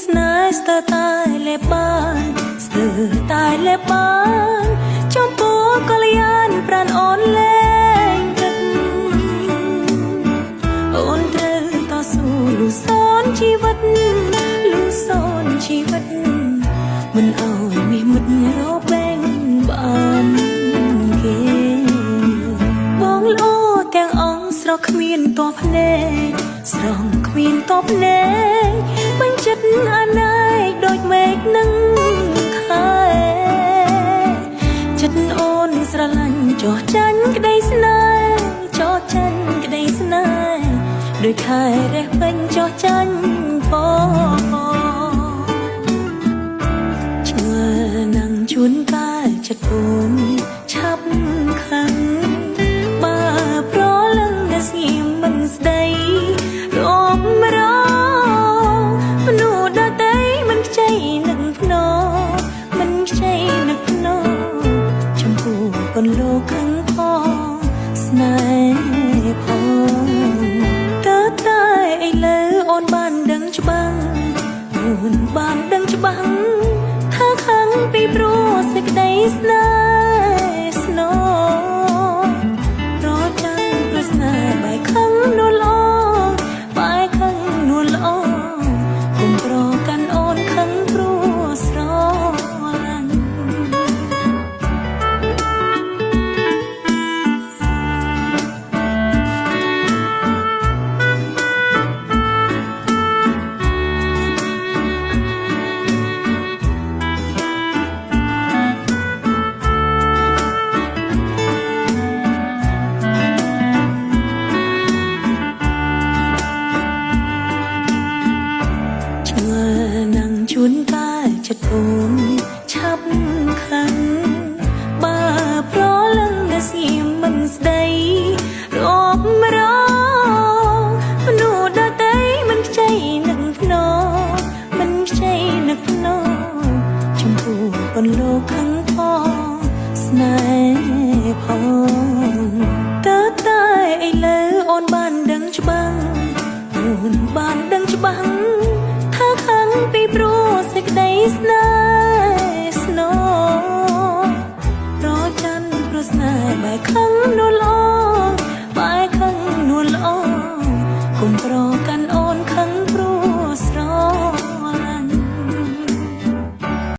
ស្នេហ៍ស្ទើរតែលេបបានស្ទើរតែលេបបានចំពោះកល្យានប្រានអូនលែងគិតអូនត្រូវតស៊ូលូសូនជីវិតលូសូនជីវិតមិនអោយមាសមុតរបែងបានគេបងលោទាំងអង្គស្រស់គ្មានតបភ្នែកស្រង់គ្មានតបភ្នែកបញ្ចិតអាណៃដូចមេឃនឹងខែចិត្តអូនស្រឡាញ់ចោះចាញ់ក្តីស្នេហ៍ចោះចាញ់ក្តីស្នេហ៍ដូចខែរះពេញចោះចាញ់ពឆ្ងល់នឹងជួនកាលចិត្តអូនឆាប់ខឹងបើប្រលឹងតែស្ងៀមមិនស្ដីរំរងមនុស្សដទៃមិនខ្ចីនឹងភ្នំមិនខ្ចីនឹងភ្នំចំពោះកូនលោកខឹងផងស្នេហ៍ផងតើតែឥឡូវអូនបានដឹងច្បាស់អូនបានដឹងច្បាស់ថាខឹងពីព្រោះសេចក្តីស្នេហ៍ស្នងរចាំព្រោះស្នេហ៍បែកខឹងនោះល្អបែកខឹងនោះល្អកុំប្រកាន់អូនខឹងព្រោះស្រឡាញ់ជួនកាលចិត្តអូន